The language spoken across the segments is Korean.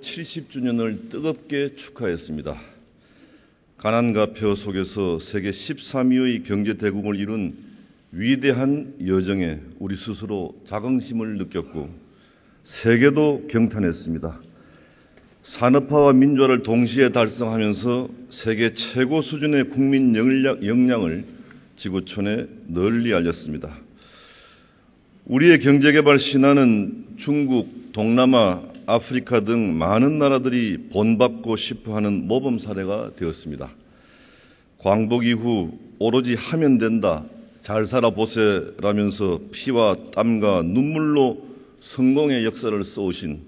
70주년을 뜨겁게 축하했습니다. 가난과 폐허 속에서 세계 13위의 경제대국을 이룬 위대한 여정에 우리 스스로 자긍심을 느꼈고 세계도 경탄했습니다. 산업화와 민주화를 동시에 달성하면서 세계 최고 수준의 국민 역량을 지구촌에 널리 알렸습니다. 우리의 경제개발 신화는 중국, 동남아, 아프리카 등 많은 나라들이 본받고 싶어하는 모범 사례가 되었습니다. 광복 이후 오로지 하면 된다, 잘 살아보세라면서 피와 땀과 눈물로 성공의 역사를 써오신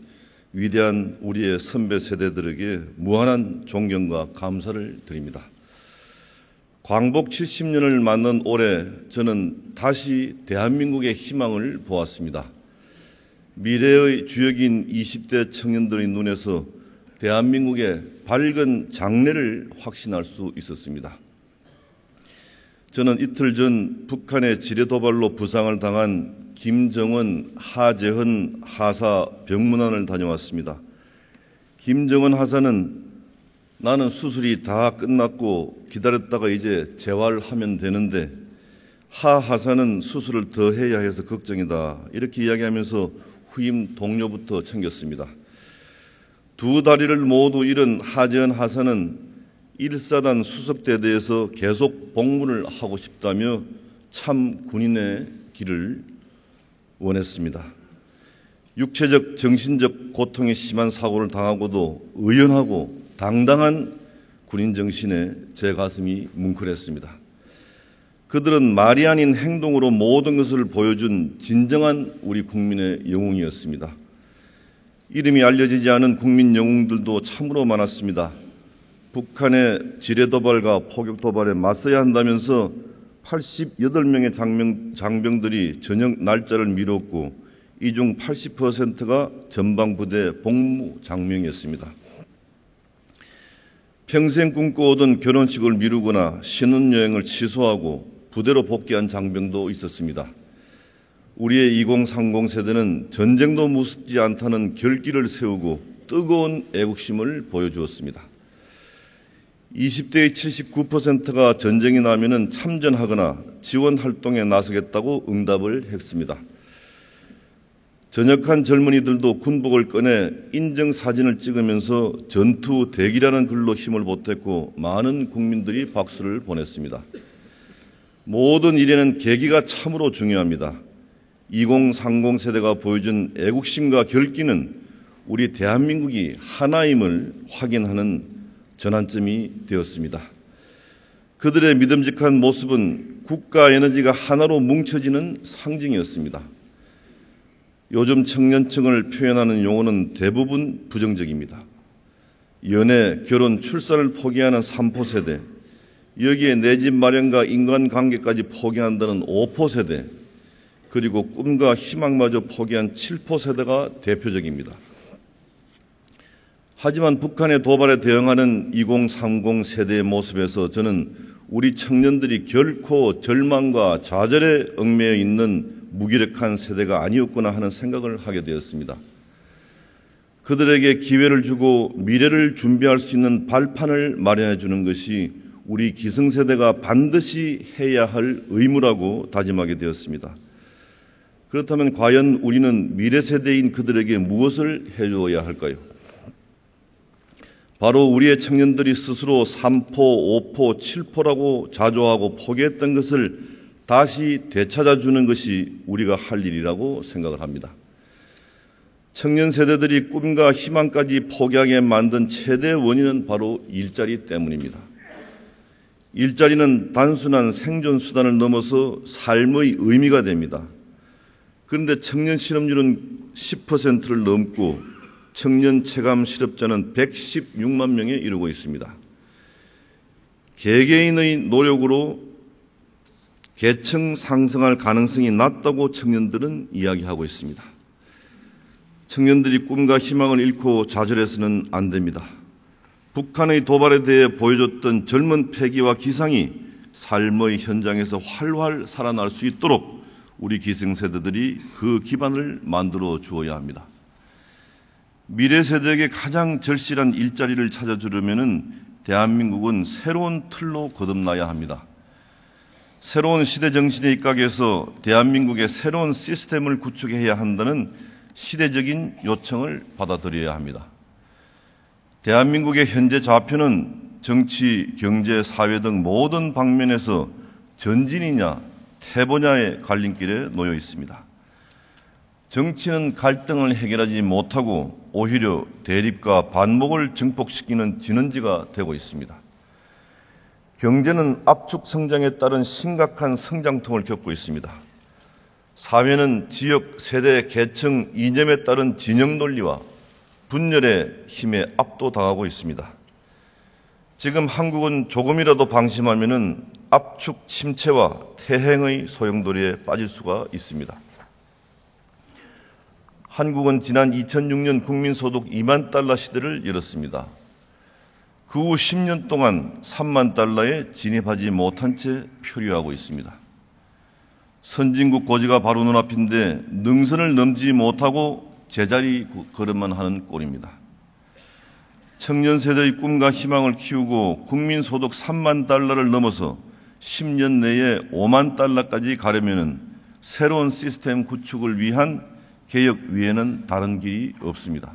위대한 우리의 선배 세대들에게 무한한 존경과 감사를 드립니다. 광복 70년을 맞는 올해 저는 다시 대한민국의 희망을 보았습니다. 미래의 주역인 20대 청년들의 눈에서 대한민국의 밝은 장래를 확신할 수 있었습니다. 저는 이틀 전 북한의 지뢰 도발로 부상을 당한 김정은, 하재헌 하사 병문안을 다녀왔습니다. 김정은 하사는 나는 수술이 다 끝났고 기다렸다가 이제 재활하면 되는데 하 하사는 수술을 더 해야 해서 걱정이다, 이렇게 이야기하면서 후임 동료부터 챙겼습니다. 두 다리를 모두 잃은 하재헌 하사는 1사단 수석대대에서 계속 복무를 하고 싶다며 참 군인의 길을 원했습니다. 육체적, 정신적 고통이 심한 사고를 당하고도 의연하고 당당한 군인 정신에 제 가슴이 뭉클했습니다. 그들은 말이 아닌 행동으로 모든 것을 보여준 진정한 우리 국민의 영웅이었습니다. 이름이 알려지지 않은 국민 영웅들도 참으로 많았습니다. 북한의 지뢰 도발과 포격 도발에 맞서야 한다면서 88명의 장병들이 전역 날짜를 미뤘고 이 중 80%가 전방부대 복무 장병이었습니다. 평생 꿈꿔오던 결혼식을 미루거나 신혼여행을 취소하고 부대로 복귀한 장병도 있었습니다. 우리의 2030 세대는 전쟁도 무섭지 않다는 결기를 세우고 뜨거운 애국심을 보여주었습니다. 20대의 79%가 전쟁이 나면은 참전하거나 지원 활동에 나서겠다고 응답을 했습니다. 전역한 젊은이들도 군복을 꺼내 인증사진을 찍으면서 전투 대기라는 글로 힘을 보탰고 많은 국민들이 박수를 보냈습니다. 모든 일에는 계기가 참으로 중요합니다. 2030 세대가 보여준 애국심과 결기는 우리 대한민국이 하나임을 확인하는 전환점이 되었습니다. 그들의 믿음직한 모습은 국가 에너지가 하나로 뭉쳐지는 상징이었습니다. 요즘 청년층을 표현하는 용어는 대부분 부정적입니다. 연애, 결혼, 출산을 포기하는 3포 세대, 여기에 내 집 마련과 인간관계까지 포기한다는 5포 세대, 그리고 꿈과 희망마저 포기한 7포 세대가 대표적입니다. 하지만 북한의 도발에 대응하는 2030 세대의 모습에서 저는 우리 청년들이 결코 절망과 좌절에 얽매여 있는 무기력한 세대가 아니었구나 하는 생각을 하게 되었습니다. 그들에게 기회를 주고 미래를 준비할 수 있는 발판을 마련해 주는 것이 우리 기성세대가 반드시 해야 할 의무라고 다짐하게 되었습니다. 그렇다면 과연 우리는 미래 세대인 그들에게 무엇을 해줘야 할까요? 바로 우리의 청년들이 스스로 3포, 5포, 7포라고 자조하고 포기했던 것을 다시 되찾아주는 것이 우리가 할 일이라고 생각을 합니다. 청년 세대들이 꿈과 희망까지 포기하게 만든 최대 원인은 바로 일자리 때문입니다. 일자리는 단순한 생존 수단을 넘어서 삶의 의미가 됩니다. 그런데 청년 실업률은 10%를 넘고 청년 체감 실업자는 116만 명에 이르고 있습니다. 개개인의 노력으로 계층 상승할 가능성이 낮다고 청년들은 이야기하고 있습니다. 청년들이 꿈과 희망을 잃고 좌절해서는 안 됩니다. 북한의 도발에 대해 보여줬던 젊은 패기와 기상이 삶의 현장에서 활활 살아날 수 있도록 우리 기성세대들이 그 기반을 만들어 주어야 합니다. 미래 세대에게 가장 절실한 일자리를 찾아주려면 대한민국은 새로운 틀로 거듭나야 합니다. 새로운 시대 정신에 입각해서 대한민국의 새로운 시스템을 구축해야 한다는 시대적인 요청을 받아들여야 합니다. 대한민국의 현재 좌표는 정치, 경제, 사회 등 모든 방면에서 전진이냐 퇴보냐의 갈림길에 놓여 있습니다. 정치는 갈등을 해결하지 못하고 오히려 대립과 반목을 증폭시키는 진원지가 되고 있습니다. 경제는 압축 성장에 따른 심각한 성장통을 겪고 있습니다. 사회는 지역, 세대, 계층, 이념에 따른 진영 논리와 분열의 힘에 압도당하고 있습니다. 지금 한국은 조금이라도 방심하면은 압축 침체와 퇴행의 소용돌이에 빠질 수가 있습니다. 한국은 지난 2006년 국민소득 2만 달러 시대를 열었습니다. 그 후 10년 동안 3만 달러에 진입하지 못한 채 표류하고 있습니다. 선진국 고지가 바로 눈앞인데 능선을 넘지 못하고 제자리 걸음만 하는 꼴입니다. 청년 세대의 꿈과 희망을 키우고 국민소득 3만 달러를 넘어서 10년 내에 5만 달러까지 가려면 새로운 시스템 구축을 위한 개혁 위에는 다른 길이 없습니다.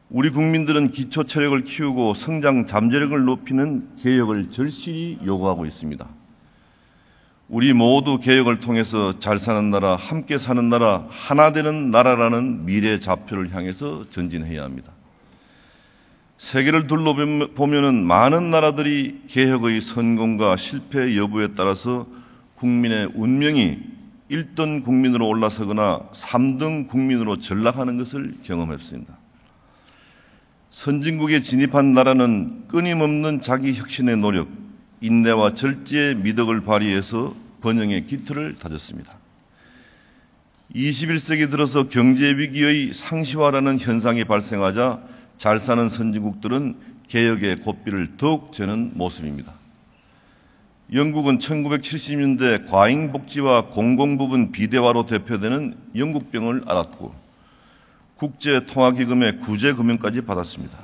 우리 국민들은 기초 체력을 키우고 성장 잠재력을 높이는 개혁을 절실히 요구하고 있습니다. 우리 모두 개혁을 통해서 잘 사는 나라, 함께 사는 나라, 하나 되는 나라라는 미래 좌표를 향해서 전진해야 합니다. 세계를 둘러보면 많은 나라들이 개혁의 성공과 실패 여부에 따라서 국민의 운명이 1등 국민으로 올라서거나 3등 국민으로 전락하는 것을 경험했습니다. 선진국에 진입한 나라는 끊임없는 자기 혁신의 노력, 인내와 절제의 미덕을 발휘해서 번영의 기틀을 다졌습니다. 21세기 들어서 경제 위기의 상시화라는 현상이 발생하자 잘 사는 선진국들은 개혁의 고삐를 더욱 저는 모습입니다. 영국은 1970년대 과잉복지와 공공부분 비대화로 대표되는 영국병을 앓았고 국제통화기금의 구제금융까지 받았습니다.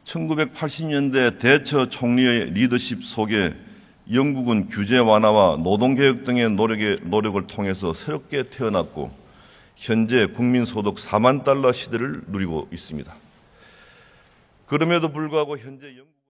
1980년대 대처 총리의 리더십 속에 영국은 규제 완화와 노동개혁 등의 노력을 통해서 새롭게 태어났고 현재 국민소득 4만 달러 시대를 누리고 있습니다. 그럼에도 불구하고 현재